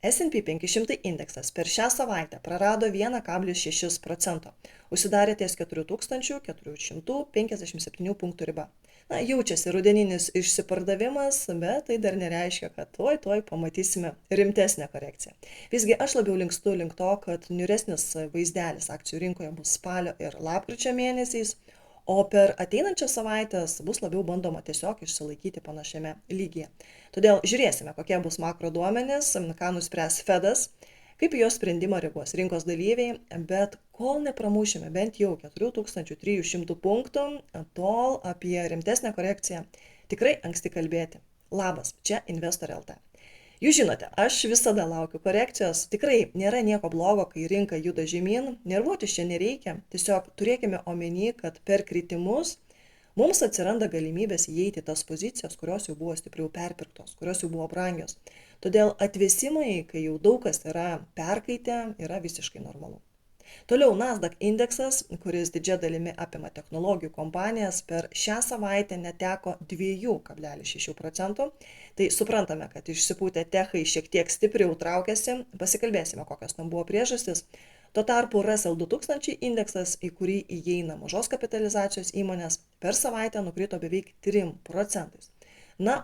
S&P 500 indeksas per šią savaitę prarado 1,6%, užsidarė ties 4457 punktų riba. Jaučiasi rudeninis išsipardavimas, bet tai dar nereiškia, kad tuoj pamatysime rimtesnę korekciją. Visgi aš labiau linkstu link to, kad niūresnis vaizdelis akcijų rinkoje bus spalio ir lapkričio mėnesiais, o per ateinančias savaitės bus labiau bandoma tiesiog išsilaikyti panašiame lygyje. Todėl žiūrėsime, kokie bus makro duomenys, ką nuspręs Fedas, kaip į jo sprendimą reaguos rinkos dalyviai, bet kol nepramušime bent jau 4300 punktų, tol apie rimtesnę korekciją tikrai anksti kalbėti. Labas, čia Investor LT. Jūs žinote, aš visada laukiu korekcijos, tikrai nėra nieko blogo, kai rinka juda žemyn, nervuotis čia nereikia, tiesiog turėkime omeny, kad per kritimus mums atsiranda galimybės įeiti tas pozicijas, kurios jau buvo stipriau perpirktos, kurios jau buvo brangios. Todėl atvėsimai, kai jau daug kas yra perkaitę, yra visiškai normalu. Toliau Nasdaq indeksas, kuris didžia dalimi apima technologijų kompanijas, per šią savaitę neteko 2,6%. Tai suprantame, kad išsipūtę techai šiek tiek stipriau traukiasi, pasikalbėsime, kokios tam buvo priežastis. Tuo tarpu Russell 2000 indeksas, į kurį įeina mažos kapitalizacijos įmonės, per savaitę nukrito beveik 3%.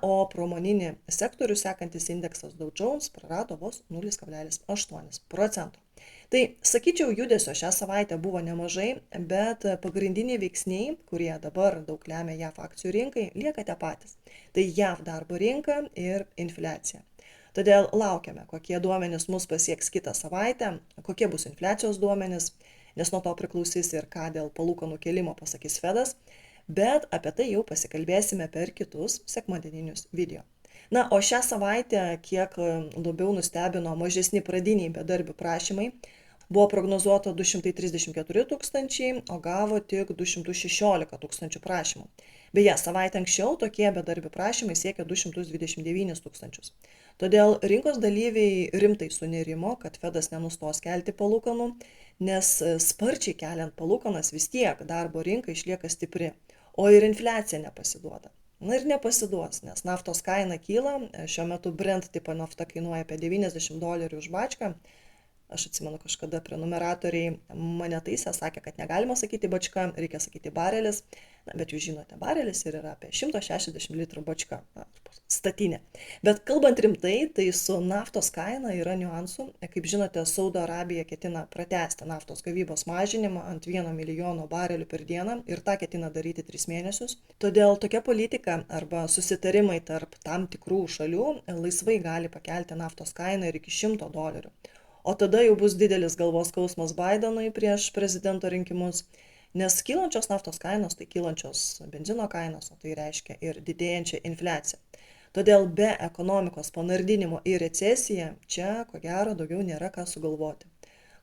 O pramoninį sektorių sekantis indeksas Dow Jones prarado vos 0,8%. Tai, sakyčiau, judesio šią savaitę buvo nemažai, bet pagrindiniai veiksniai, kurie dabar daug lemia JAV akcijų rinkai, lieka tie patys. Tai JAV darbo rinka ir infliacija. Todėl laukiame, kokie duomenys mus pasieks kitą savaitę, kokie bus infliacijos duomenys, nes nuo to priklausys ir ką dėl palūkanų kėlimo pasakys Fedas, bet apie tai jau pasikalbėsime per kitus sekmadieninius video. O šią savaitę kiek labiau nustebino mažesni pradiniai bedarbių prašymai. Buvo prognozuota 234 tūkstančiai, o gavo tik 216 tūkstančių prašymų. Beje, savaitę anksčiau tokie bedarbių prašymai siekia 229 tūkstančius. Todėl rinkos dalyviai rimtai sunerimo, kad Fedas nenustos kelti palūkanų, nes sparčiai keliant palūkanas vis tiek darbo rinka išlieka stipri, o ir infliacija nepasiduoda. Ir nepasiduos, nes naftos kaina kyla, šiuo metu Brent tipo nafta kainuoja apie $90 už bačką. Aš atsimenu, kažkada prenumeratoriai mane taisė, sakė, kad negalima sakyti bačka, reikia sakyti barelis, bet jūs žinote, barelis ir yra apie 160 litrų bačka, statinė. Bet kalbant rimtai, tai su naftos kaina yra niuansų. Kaip žinote, Saudo Arabija ketina pratęsti naftos gavybos mažinimą ant 1 milijono barelių per dieną ir tą ketina daryti 3 mėnesius. Todėl tokia politika arba susitarimai tarp tam tikrų šalių laisvai gali pakelti naftos kainą ir iki $100. O tada jau bus didelis galvos skausmas Bidenui prieš prezidento rinkimus, nes kylančios naftos kainos tai kylančios benzino kainos, o tai reiškia ir didėjančią infliaciją. Todėl be ekonomikos panardinimo į recesiją čia, ko gero, daugiau nėra ką sugalvoti.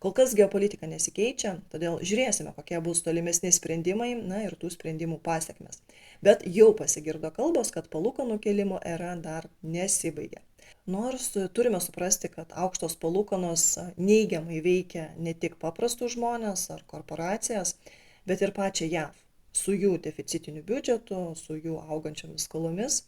Kol kas geopolitika nesikeičia, todėl žiūrėsime, kokie bus tolimesni sprendimai, ir tų sprendimų pasekmes. Bet jau pasigirdo kalbos, kad palūkanų kėlimo era dar nesibaigė. Nors turime suprasti, kad aukštos palūkanos neigiamai veikia ne tik paprastus žmonės ar korporacijas, bet ir pačią JAV, su jų deficitiniu biudžetu, su jų augančiomis skolomis.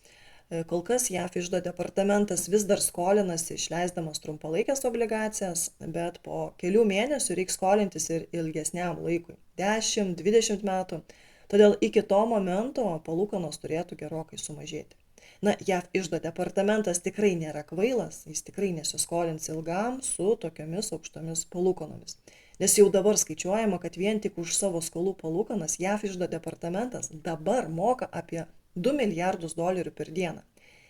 Kol kas JAV iždo departamentas vis dar skolinasi išleisdamas trumpalaikės obligacijas, bet po kelių mėnesių reiks skolintis ir ilgesniam laikui, 10-20 metų, todėl iki to momento palūkanos turėtų gerokai sumažėti. JAV iždo departamentas tikrai nėra kvailas, jis tikrai nesiskolins ilgam su tokiomis aukštomis palūkanomis. Nes jau dabar skaičiuojama, kad vien tik už savo skolų palūkanas JAV iždo departamentas dabar moka apie $2 milijardus per dieną.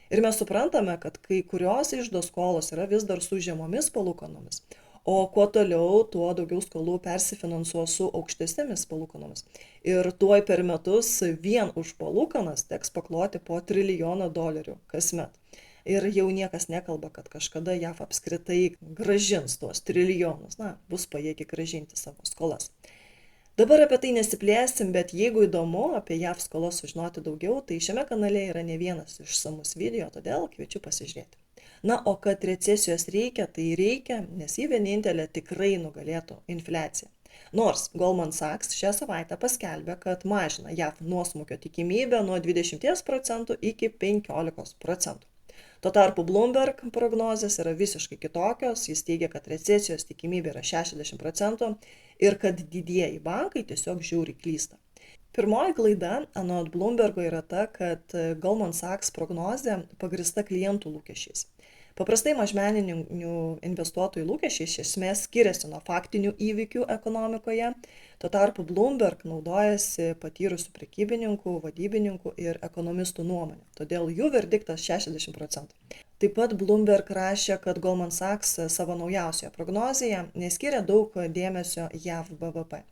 Ir mes suprantame, kad kai kurios iždo skolos yra vis dar su žemomis palūkanomis, o kuo toliau, tuo daugiau skolų persifinansuos su aukštesnėmis palūkanomis. Ir tuoj per metus vien už palūkanas teks pakloti po $1 trilijoną kasmet. Ir jau niekas nekalba, kad kažkada JAV apskritai gražins tuos trilijonus, bus pajėgi gražinti savo skolas. Dabar apie tai nesiplėsim, bet jeigu įdomu apie JAV skolas sužinoti daugiau, tai šiame kanale yra ne vienas išsamus video, todėl kviečiu pasižiūrėti. O kad recesijos reikia, tai reikia, nes ji vienintelė tikrai nugalėtų infliaciją. Nors Goldman Sachs šią savaitę paskelbė, kad mažina JAV nuosmukio tikimybę nuo 20% iki 15%. Tuo tarpu Bloomberg prognozės yra visiškai kitokios, jis teigia, kad recesijos tikimybė yra 60% ir kad didieji bankai tiesiog žiauriai klysta. Pirmoji klaida anot Bloombergo yra ta, kad Goldman Sachs prognozė pagrįsta klientų lūkesčiais. Paprastai mažmeninių investuotojų lūkesčiai iš esmės skiriasi nuo faktinių įvykių ekonomikoje, tuo tarpu Bloomberg naudojasi patyrusių prekybininkų, vadybininkų ir ekonomistų nuomonė, todėl jų verdiktas 60%. Taip pat Bloomberg rašė, kad Goldman Sachs savo naujausioje prognozėje neskiria daug dėmesio JAV BVP.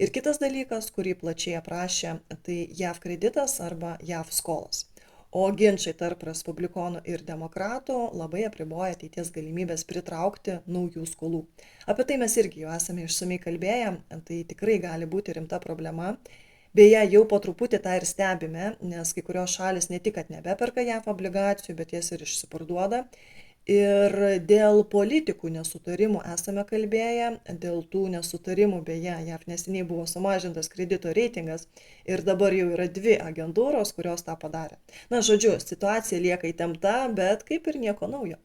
Ir kitas dalykas, kurį plačiai aprašė, tai JAV kreditas arba JAV skolos. O ginčai tarp respublikonų ir demokratų labai apriboja ateities galimybės pritraukti naujų skolų. Apie tai mes irgi jau esame išsamiai kalbėję, tai tikrai gali būti rimta problema. Beje, jau po truputį tą ir stebime, nes kai kurios šalis ne tik, kad nebeperka JAV obligacijų, bet jas ir išsiparduoda. Ir dėl politikų nesutarimų esame kalbėję, dėl tų nesutarimų beje, JAV neseniai buvo sumažintas kredito reitingas ir dabar jau yra 2 agentūros, kurios tą padarė. Na, žodžiu, situacija lieka įtempta, bet kaip ir nieko naujo.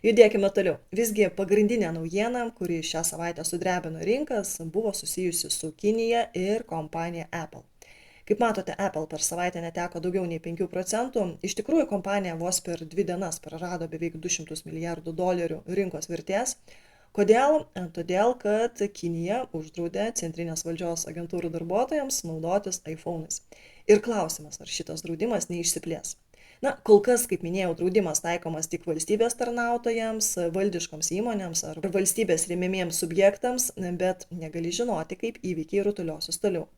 Judėkime toliau. Visgi pagrindinė naujiena, kuri šią savaitę sudrebino rinkas, buvo susijusi su Kinija ir kompanija Apple. Kaip matote, Apple per savaitę neteko daugiau nei 5%. Iš tikrųjų, kompanija vos per 2 dienas prarado beveik $200 milijardų rinkos vertės. Kodėl? Todėl, kad Kinija uždraudė centrinės valdžios agentūrų darbuotojams naudotis iPhone'ais. Ir klausimas, ar šitas draudimas neišsiplės. Na, kol kas, kaip minėjau, draudimas taikomas tik valstybės tarnautojams, valdiškoms įmonėms ar valstybės remiamiems subjektams, bet negali žinoti, kaip įvykiai rutuliosis toliau.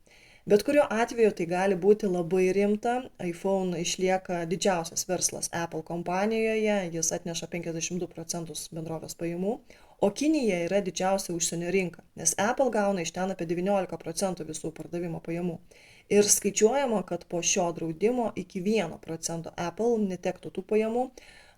Bet kuriuo atveju tai gali būti labai rimta, iPhone išlieka didžiausias verslas Apple kompanijoje, jis atneša 52% bendrovės pajamų, o Kinija yra didžiausia užsienio rinka, nes Apple gauna iš ten apie 19% visų pardavimo pajamų. Ir skaičiuojama, kad po šio draudimo iki 1% Apple netektų tų pajamų,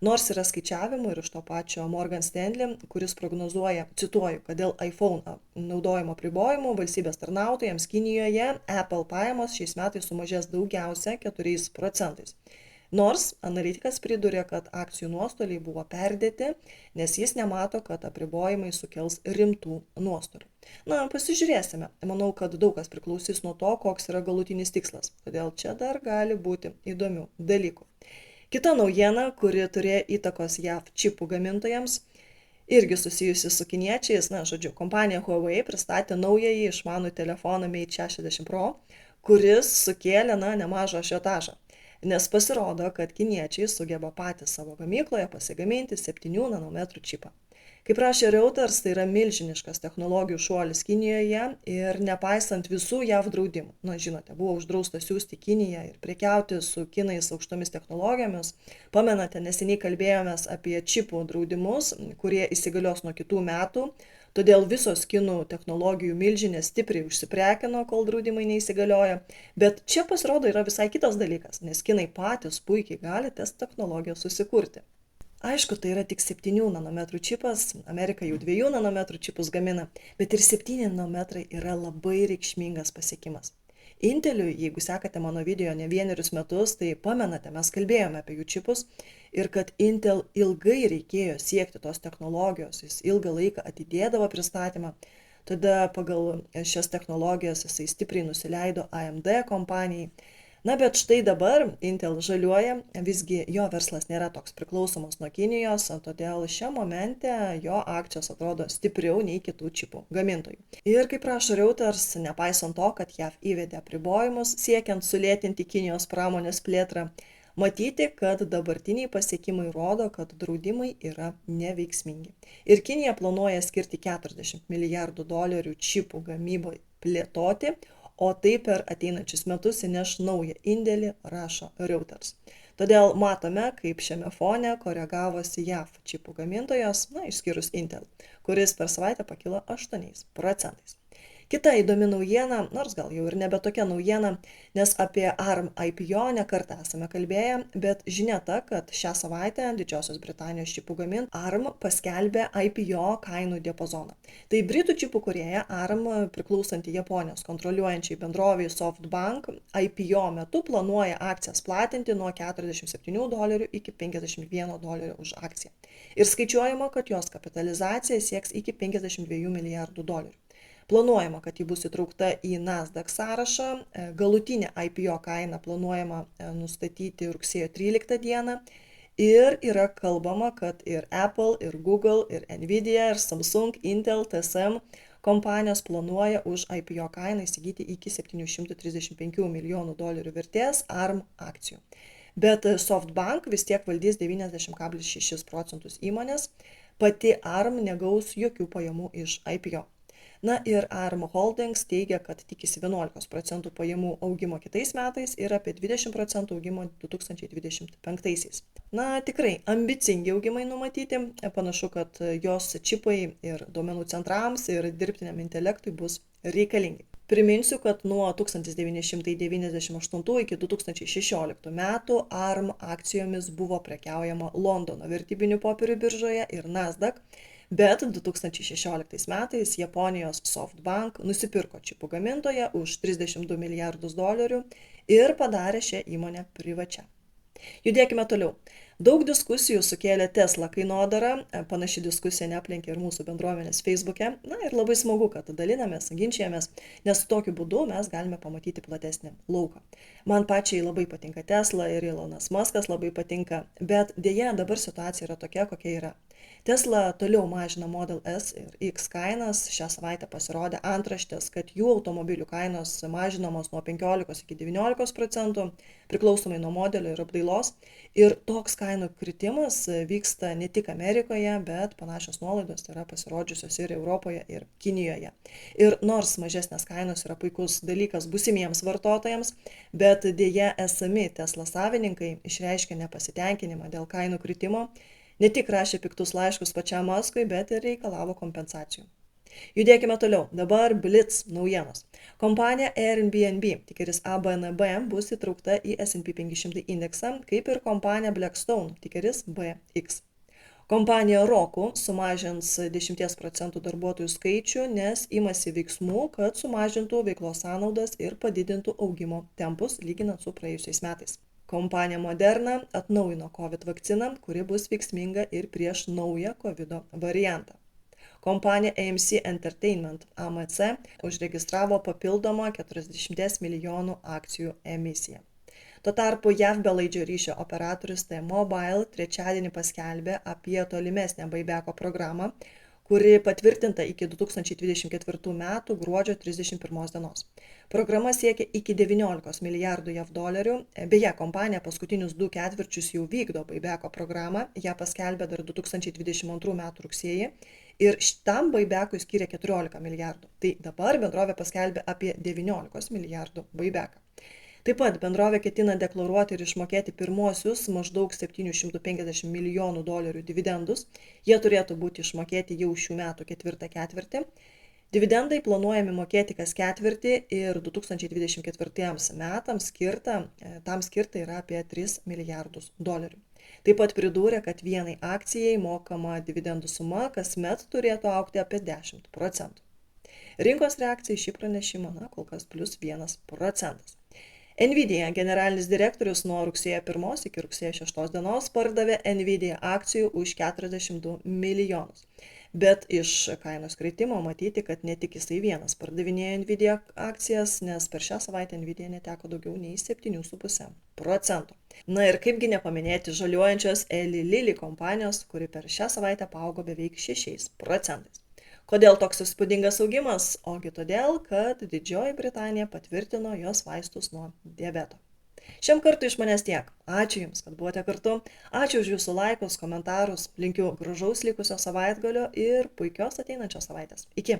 nors yra skaičiavimų ir iš to pačio Morgan Stanley, kuris prognozuoja, cituoju, kad dėl iPhone naudojimo apribojimų valstybės tarnautojams Kinijoje Apple pajamos šiais metais sumažės daugiausia 4%. Nors analitikas priduria, kad akcijų nuostoliai buvo perdėti, nes jis nemato, kad apribojimai sukels rimtų nuostolių. Na, pasižiūrėsime. Manau, kad daug kas priklausys nuo to, koks yra galutinis tikslas. Todėl čia dar gali būti įdomių dalykų. Kita naujiena, kuri turėjo įtakos JAV čipų gamintojams, irgi susijusi su kiniečiais, kompanija Huawei pristatė naująjį išmanų telefoną Mate 60 Pro, kuris sukėlė nemažą ažiotažą, nes pasirodo, kad kiniečiai sugeba patys savo gamykloje pasigaminti 7 nanometrų čipą. Kaip rašė Reuters, tai yra milžiniškas technologijų šuolis Kinijoje ir nepaisant visų JAV draudimų. Žinote, buvo uždrausta siųsti Kiniją ir prekiauti su kinais aukštomis technologijomis. Pamenate, neseniai kalbėjomės apie čipų draudimus, kurie įsigalios nuo kitų metų. Todėl visos kinų technologijų milžinės stipriai užsiprekino, kol draudimai neįsigalioja. Bet čia pasirodo yra visai kitas dalykas, nes kinai patys puikiai gali tas technologijas susikurti. Aišku, tai yra tik 7 nanometrų čipas, Amerika jau 2 nanometrų čipus gamina, bet ir 7 nanometrai yra labai reikšmingas pasiekimas. Inteliui, jeigu sekate mano video ne 1 metus, tai pamenate, mes kalbėjome apie jų čipus ir kad Intel ilgai reikėjo siekti tos technologijos, jis ilgą laiką atidėdavo pristatymą, tada pagal šias technologijas jisai stipriai nusileido AMD kompanijai. Na, bet štai dabar Intel žaliuoja, visgi jo verslas nėra toks priklausomas nuo Kinijos, todėl šią momentę jo akcijos atrodo stipriau nei kitų čipų gamintojų. Ir kaip rašo Reuters, nepaisant to, kad JAV įvedė apribojimus siekiant sulėtinti Kinijos pramonės plėtrą, matyti, kad dabartiniai pasiekimai rodo, kad draudimai yra neveiksmingi. Ir Kinija planuoja skirti $40 milijardų čipų gamybai plėtoti, o tai per ateinančius metus įneš naują indėlį, rašo Reuters. Todėl matome, kaip šiame fone koregavosi JAV čipų gamintojos, išskyrus Intel, kuris per savaitę pakilo 8%. Kita įdomi naujiena, nors gal jau ir nebe tokia naujiena, nes apie ARM IPO nekartą esame kalbėję, bet žinia ta, kad šią savaitę Didžiosios Britanijos čipų ARM paskelbė IPO kainų diapazoną. Tai britų čipų kūrėja ARM, priklausanti Japonijos kontroliuojančiai bendrovei SoftBank, IPO metu planuoja akcijas platinti nuo $47 iki $51 už akciją. Ir skaičiuojama, kad jos kapitalizacija sieks iki $52 milijardų. Planuojama, kad ji bus įtraukta į Nasdaq sąrašą. Galutinę IPO kainą planuojama nustatyti rugsėjo 13 dieną. Ir yra kalbama, kad ir Apple, ir Google, ir Nvidia, ir Samsung, Intel, TSM kompanijos planuoja už IPO kainą įsigyti iki $735 milijonų vertės ARM akcijų. Bet SoftBank vis tiek valdys 90,6% įmonės, pati ARM negaus jokių pajamų iš IPO. Na ir ARM Holdings teigia, kad tikisi 11% pajamų augimo kitais metais ir apie 20% augimo 2025. Na tikrai ambicingi augimai numatyti, panašu, kad jos čipai ir duomenų centrams ir dirbtiniam intelektui bus reikalingi. Priminsiu, kad nuo 1998 iki 2016 metų ARM akcijomis buvo prekiaujama Londono vertybinių popierių biržoje ir Nasdaq, bet 2016 metais Japonijos SoftBank nusipirko čipų gamintoją už $32 milijardus ir padarė šią įmonę privačia. Judėkime toliau. Daug diskusijų sukėlė Tesla kainodara, panaši diskusija neaplenkė ir mūsų bendruomenės Facebook'e. Na ir labai smagu, kad dalinamės, ginčijamės, nes tokiu būdu mes galime pamatyti platesnį lauką. Man pačiai labai patinka Tesla ir Elonas Muskas labai patinka, bet dėja dabar situacija yra tokia, kokia yra. Tesla toliau mažina Model S ir X kainas. Šią savaitę pasirodė antraštės, kad jų automobilių kainos mažinamos nuo 15 iki 19%, priklausomai nuo modelio ir apdailos. Ir toks kainų kritimas vyksta ne tik Amerikoje, bet panašios nuolaidos yra pasirodžiusios ir Europoje, ir Kinijoje. Ir nors mažesnės kainos yra puikus dalykas būsimiems vartotojams, bet dėja esami Tesla savininkai išreiškė nepasitenkinimą dėl kainų kritimo. Ne tik rašė piktus laiškus pačiam Muskui, bet ir reikalavo kompensacijų. Judėkime toliau. Dabar Blitz naujienos. Kompanija Airbnb, tikeris ABNB, bus įtraukta į S&P 500 indeksą, kaip ir kompanija Blackstone, tikeris BX. Kompanija Roku sumažins 10% darbuotojų skaičių, nes imasi veiksmų, kad sumažintų veiklos sąnaudas ir padidintų augimo tempus lyginant su praėjusiais metais. Kompanija Moderna atnaujino COVID vakciną, kuri bus veiksminga ir prieš naują COVID variantą. Kompanija AMC Entertainment AMC užregistravo papildomą 40 milijonų akcijų emisiją. Tuo tarpu JAV belaidžio ryšio operatorius T-Mobile trečiadienį paskelbė apie tolimesnę buybacko programą, kuri patvirtinta iki 2024 metų gruodžio 31 dienos. Programa siekia iki 19 milijardų JAV dolerių. Beje, kompanija paskutinius 2 ketvirčius jau vykdo buybacko programą, ją paskelbė dar 2022 metų rugsėjį ir šitam buybackui skiria 14 milijardų. Tai dabar bendrovė paskelbė apie 19 milijardų buybacką. Taip pat bendrovė ketina deklaruoti ir išmokėti pirmuosius maždaug $750 milijonų dividendus. Jie turėtų būti išmokėti jau šių metų ketvirtą ketvirtį. Dividendai planuojami mokėti kas ketvirtį ir 2024 metams tam skirta yra apie $3 milijardus. Taip pat pridūrė, kad vienai akcijai mokama dividendų suma kasmet turėtų augti apie 10%. Rinkos reakcija į šį pranešimą kol kas plus 1%. Nvidia generalinis direktorius nuo rugsėjo 1 iki rugsėjo 6 dienos pardavė Nvidia akcijų už $42 milijonus. Bet iš kainos kritimo matyti, kad ne tik jisai vienas pardavinėjo Nvidia akcijas, nes per šią savaitę Nvidia neteko daugiau nei 7,5%. Na ir kaipgi nepaminėti žaliuojančios Eli Lilly kompanijos, kuri per šią savaitę paaugo beveik 6%. Kodėl toks įspūdingas augimas? Ogi todėl, kad Didžioji Britanija patvirtino jos vaistus nuo diabeto. Šiam kartui iš manęs tiek. Ačiū Jums, kad buvote kartu. Ačiū už Jūsų laikus, komentarus. Linkiu gražaus likusio savaitgalio ir puikios ateinančios savaitės. Iki.